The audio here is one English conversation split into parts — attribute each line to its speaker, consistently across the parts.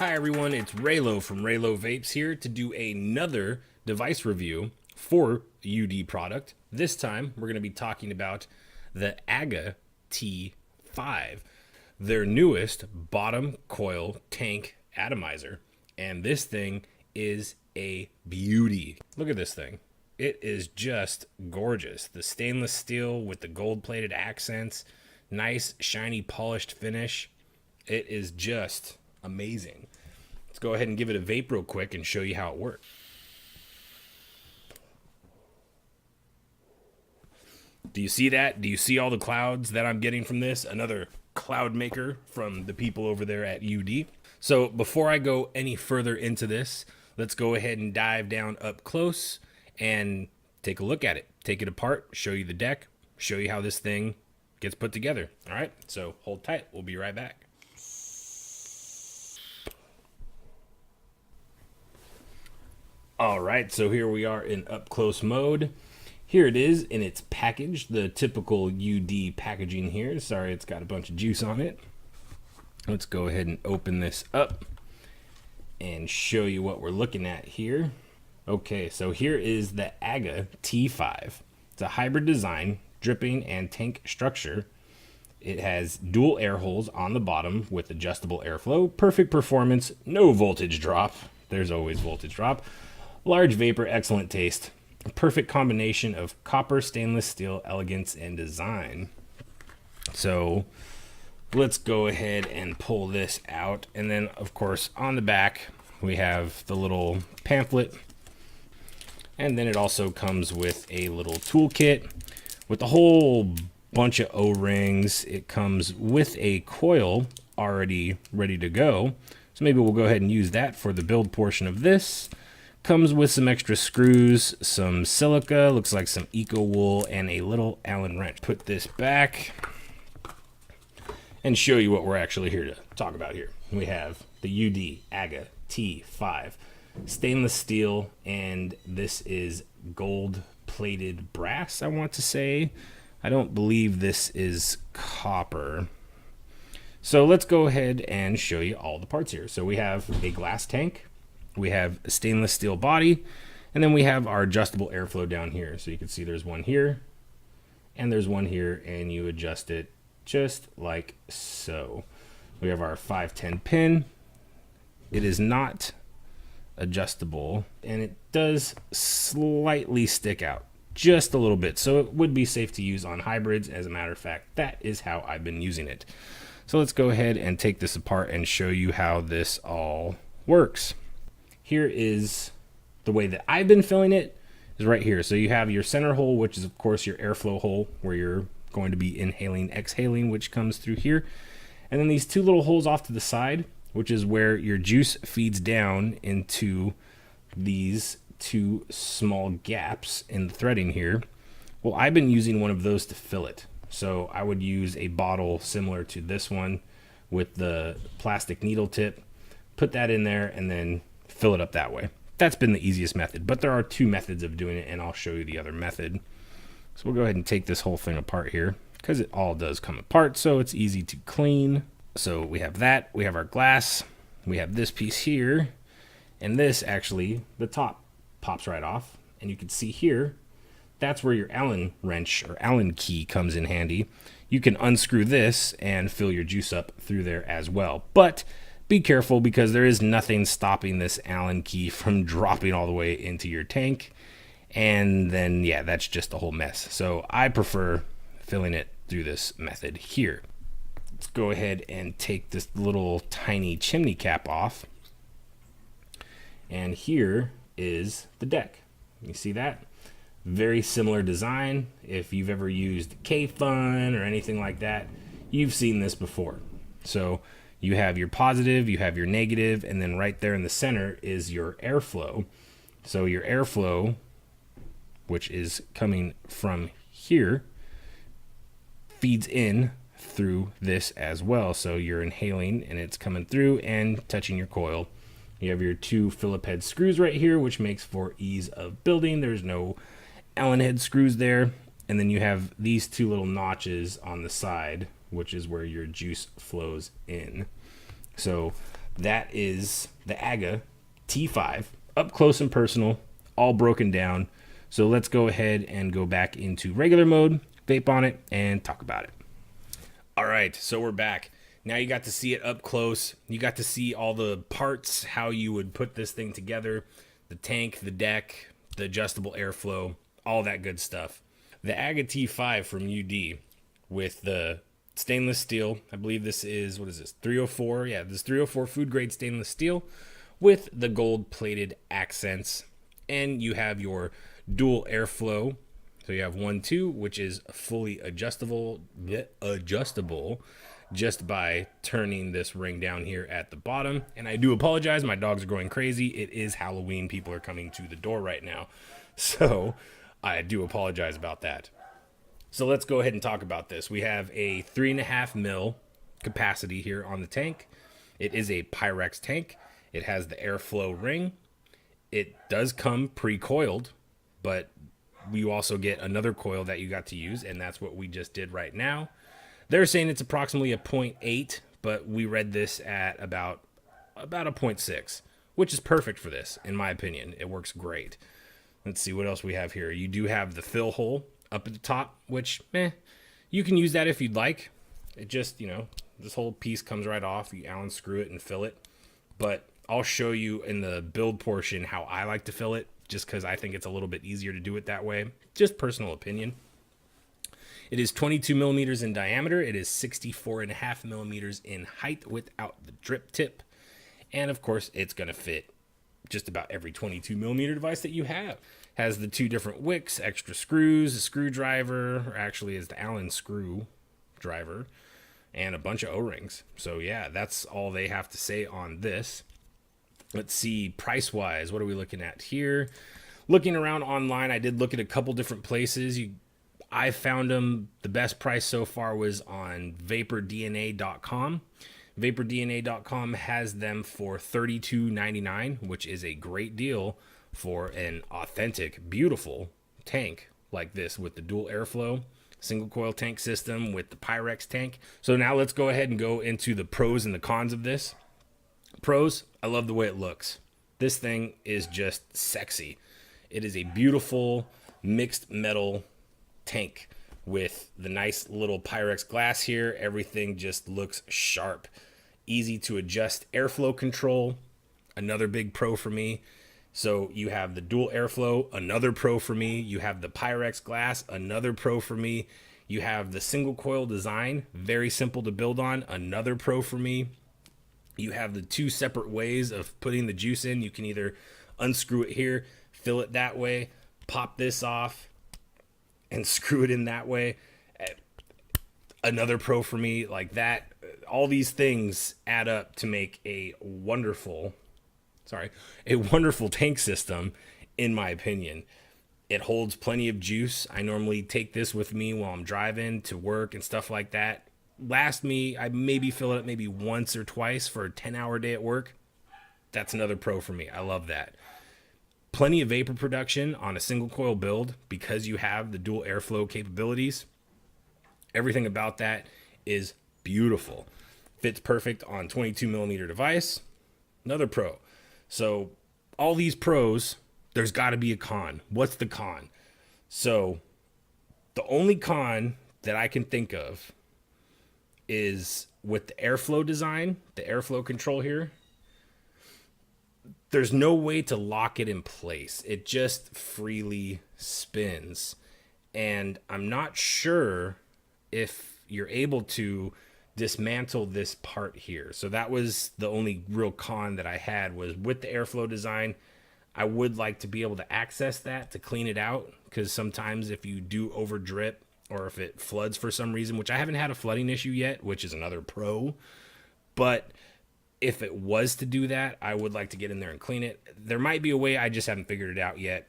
Speaker 1: Hi everyone, it's Raylo from Raylo Vapes here to do another device review for a Youde product. This time we're going to be talking about the AGA-T5, their newest bottom coil tank atomizer. And this thing is a beauty. Look at this thing. It is just gorgeous. The stainless steel with the gold plated accents, nice shiny polished finish. It is just amazing. Let's go ahead and give it a vape real quick and show you how it works. Do you see that? Do you see all the clouds that I'm getting from this? Another cloud maker from the people over there at Youde. So before I go any further into this, let's go ahead and dive down up close and take a look at it. Take it apart, show you the deck, show you how this thing gets put together. All right, so hold tight. We'll be right back. All right, so here we are in up close mode. Here it is in its package, the typical Youde packaging here. Sorry, it's got a bunch of juice on it. Let's go ahead and open this up and show you what we're looking at here. Okay, so here is the AGA-T5. It's a hybrid design, dripping and tank structure. It has dual air holes on the bottom with adjustable airflow, perfect performance, no voltage drop. There's always voltage drop. Large vapor, excellent taste. A perfect combination of copper, stainless steel, elegance, and design. So let's go ahead and pull this out. And then, of course, on the back, we have the little pamphlet. And then it also comes with a little toolkit with a whole bunch of O-rings. It comes with a coil already ready to go. So maybe we'll go ahead and use that for the build portion of this. Comes with some extra screws, some silica, looks like some eco wool, and a little Allen wrench. Put this back and show you what we're actually here to talk about here. We have the Youde AGA-T5 stainless steel, and this is gold plated brass, I want to say. I don't believe this is copper. So let's go ahead and show you all the parts here. So we have a glass tank. We have a stainless steel body, and then we have our adjustable airflow down here. So you can see there's one here, and there's one here, and you adjust it just like so. We have our 510 pin. It is not adjustable, and it does slightly stick out just a little bit. So it would be safe to use on hybrids. As a matter of fact, that is how I've been using it. So let's go ahead and take this apart and show you how this all works. Here is the way that I've been filling it, is right here. So you have your center hole, which is of course your airflow hole where you're going to be inhaling, exhaling, which comes through here. And then these two little holes off to the side, which is where your juice feeds down into these two small gaps in the threading here. Well, I've been using one of those to fill it. So I would use a bottle similar to this one with the plastic needle tip, put that in there, and then fill it up that way. That's been the easiest method, but there are two methods of doing it, and I'll show you the other method. So we'll go ahead and take this whole thing apart here because it all does come apart, so it's easy to clean. So we have that, we have our glass, we have this piece here, and this actually, the top pops right off, and you can see here, that's where your Allen wrench or Allen key comes in handy. You can unscrew this and fill your juice up through there as well, but be careful because there is nothing stopping this Allen key from dropping all the way into your tank. And then, yeah, that's just a whole mess. So I prefer filling it through this method here. Let's go ahead and take this little tiny chimney cap off. And here is the deck. You see that? Very similar design. If you've ever used K-Fun or anything like that, you've seen this before. So you have your positive, you have your negative, and then right there in the center is your airflow. So your airflow, which is coming from here, feeds in through this as well. So you're inhaling and it's coming through and touching your coil. You have your two Phillip head screws right here, which makes for ease of building. There's no Allen head screws there. And then you have these two little notches on the side, which is where your juice flows in. So That is the AGA-T5, up close and personal, all broken down. So let's go ahead and go back into regular mode, vape on it, and talk about it. All right, so we're back. Now you got to see it up close. You got to see all the parts, how you would put this thing together, the tank, the deck, the adjustable airflow, all that good stuff. The AGA-T5 from Youde with the stainless steel. I believe this is, what is this, 304? Yeah, this 304 food grade stainless steel with the gold plated accents. And you have your dual airflow. So you have 1-2, which is fully adjustable just by turning this ring down here at the bottom. And I do apologize, my dogs are going crazy. It is Halloween. People are coming to the door right now. So I do apologize about that. So let's go ahead and talk about this. We have a 3.5 mil capacity here on the tank. It is a Pyrex tank. It has the airflow ring. It does come pre-coiled, but you also get another coil that you got to use, and that's what we just did right now. They're saying it's approximately a 0.8, but we read this at about a 0.6, which is perfect for this, in my opinion. It works great. Let's see what else we have here. You do have the fill hole up at the top, which, you can use that if you'd like. It just, this whole piece comes right off. You Allen screw it and fill it. But I'll show you in the build portion how I like to fill it, just because I think it's a little bit easier to do it that way. Just personal opinion. It is 22 millimeters in diameter. It is 64.5 millimeters in height without the drip tip. And of course, it's going to fit just about every 22 millimeter device that you have. Has the 2 different wicks, extra screws, a screwdriver, or actually is the Allen screw driver, and a bunch of O-rings. So yeah, that's all they have to say on this. Let's see, price-wise, what are we looking at here? Looking around online, I did look at a couple different places. I found them, the best price so far was on VaporDNA.com. VaporDNA.com has them for $32.99, which is a great deal for an authentic, beautiful tank like this with the dual airflow, single coil tank system with the Pyrex tank. So now let's go ahead and go into the pros and the cons of this. Pros, I love the way it looks. This thing is just sexy. It is a beautiful mixed metal tank with the nice little Pyrex glass here. Everything just looks sharp. Easy to adjust airflow control. Another big pro for me. So you have the dual airflow, another pro for me. You have the Pyrex glass, another pro for me. You have the single coil design, very simple to build on, another pro for me. You have the 2 separate ways of putting the juice in. You can either unscrew it here, fill it that way, pop this off, and screw it in that way. Another pro for me, like that. All these things add up to make a wonderful tank system, in my opinion. It holds plenty of juice. I normally take this with me while I'm driving to work and stuff like that. I maybe fill it up maybe once or twice for a 10-hour day at work. That's another pro for me. I love that. Plenty of vapor production on a single coil build because you have the dual airflow capabilities. Everything about that is beautiful. Fits perfect on 22 millimeter device. Another pro. So all these pros, there's got to be a con. What's the con? So the only con that I can think of is with the airflow design, the airflow control here. There's no way to lock it in place. It just freely spins. And I'm not sure if you're able to dismantle this part here. So that was the only real con that I had, was with the airflow design. I would like to be able to access that to clean it out, because sometimes if you do over drip or if it floods for some reason, which I haven't had a flooding issue yet, which is another pro, but if it was to do that, I would like to get in there and clean it. There might be a way, I just haven't figured it out yet.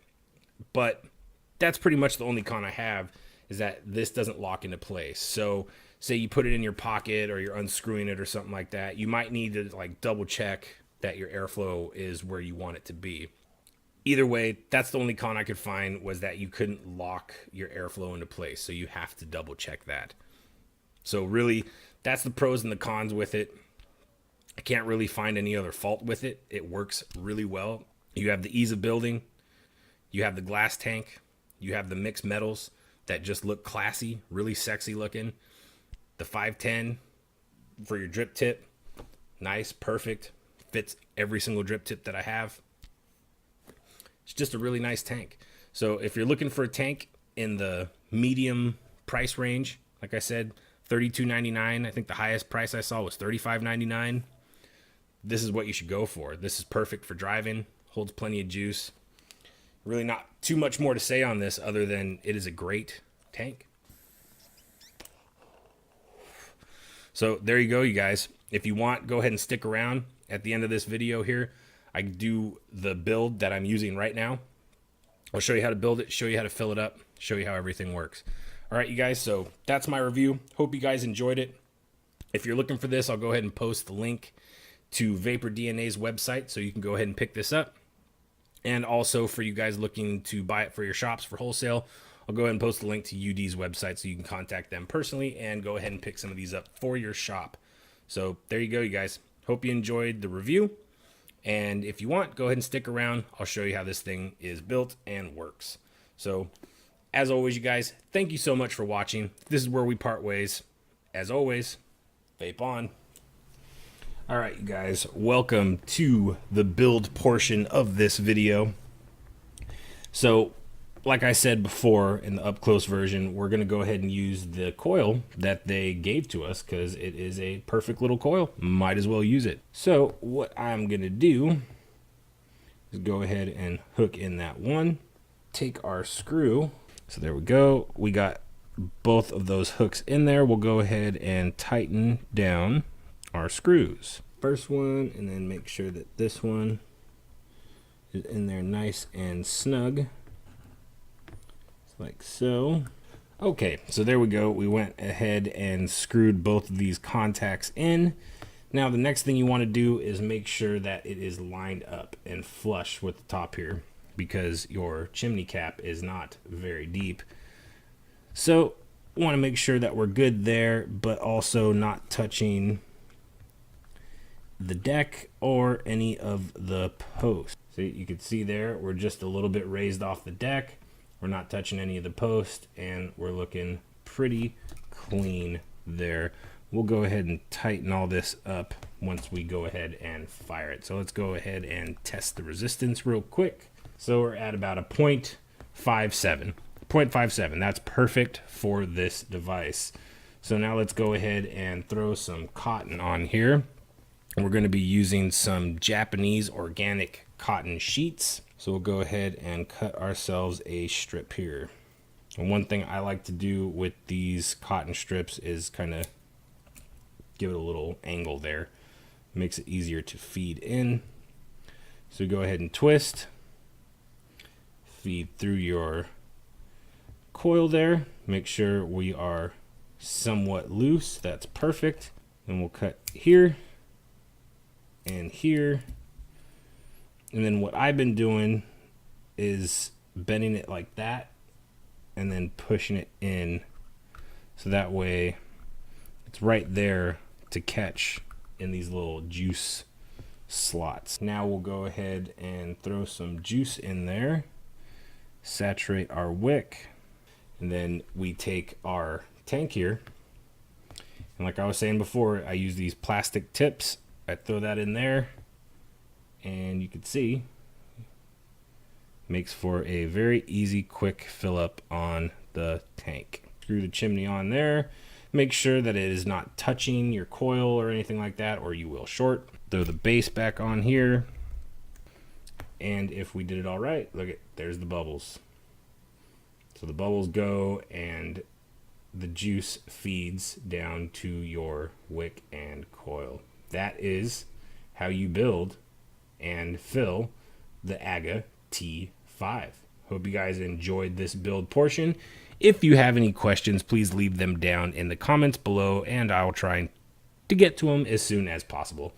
Speaker 1: But that's pretty much the only con I have, is that this doesn't lock into place. So say you put it in your pocket or you're unscrewing it or something like that, you might need to like double check that your airflow is where you want it to be. Either way, that's the only con I could find, was that you couldn't lock your airflow into place. So you have to double check that. So really, that's the pros and the cons with it. I can't really find any other fault with it. It works really well. You have the ease of building. You have the glass tank. You have the mixed metals that just look classy, really sexy looking. The 510 for your drip tip. Nice, perfect. Fits every single drip tip that I have. It's just a really nice tank. So if you're looking for a tank in the medium price range, like I said, $32.99. I think the highest price I saw was $35.99. This is what you should go for. This is perfect for driving. Holds plenty of juice. Really not too much more to say on this other than it is a great tank. So there you go, you guys. If you want, go ahead and stick around. At the end of this video here, I do the build that I'm using right now. I'll show you how to build it, show you how to fill it up, show you how everything works. All right, you guys, so that's my review. Hope you guys enjoyed it. If you're looking for this, I'll go ahead and post the link to VaporDNA's website so you can go ahead and pick this up. And also for you guys looking to buy it for your shops for wholesale, I'll go ahead and post the link to Youde's website so you can contact them personally and go ahead and pick some of these up for your shop. So there you go, you guys. Hope you enjoyed the review. And if you want, go ahead and stick around. I'll show you how this thing is built and works. So as always, you guys, thank you so much for watching. This is where we part ways. As always, vape on. All right, you guys, welcome to the build portion of this video. So like I said before in the up close version, we're going to go ahead and use the coil that they gave to us because it is a perfect little coil. Might as well use it. So what I'm going to do is go ahead and hook in that one. Take our screw. So there we go. We got both of those hooks in there. We'll go ahead and tighten down our screws. First one, and then make sure that this one is in there nice and snug. Like so. Okay, so there we go. We went ahead and screwed both of these contacts in. Now the next thing you want to do is make sure that it is lined up and flush with the top here, because your chimney cap is not very deep. So we want to make sure that we're good there, but also not touching the deck or any of the posts. So you can see there, we're just a little bit raised off the deck. We're not touching any of the post, and we're looking pretty clean there. We'll go ahead and tighten all this up once we go ahead and fire it. So let's go ahead and test the resistance real quick. So we're at about a 0.57. 0.57, that's perfect for this device. So now let's go ahead and throw some cotton on here. We're going to be using some Japanese organic cotton sheets. So we'll go ahead and cut ourselves a strip here. And one thing I like to do with these cotton strips is kind of give it a little angle there. Makes it easier to feed in. So go ahead and twist. Feed through your coil there. Make sure we are somewhat loose. That's perfect. And we'll cut here and here. And then what I've been doing is bending it like that and then pushing it in, so that way it's right there to catch in these little juice slots. Now we'll go ahead and throw some juice in there, saturate our wick, and then we take our tank here. And like I was saying before, I use these plastic tips. I throw that in there, and you can see makes for a very easy quick fill up on the tank. Screw the chimney on there. Make sure that it is not touching your coil or anything like that, or you will short. Throw the base back on here, and if we did it all right, look at, there's the bubbles. So the bubbles go and the juice feeds down to your wick and coil. That is how you build and fill the AGA-T5. Hope you guys enjoyed this build portion. If you have any questions, please leave them down in the comments below, and I'll try to get to them as soon as possible.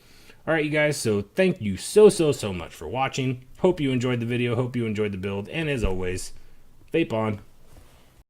Speaker 1: All right, you guys, so thank you so much for watching. Hope you enjoyed the video. Hope you enjoyed the build, and as always, vape on.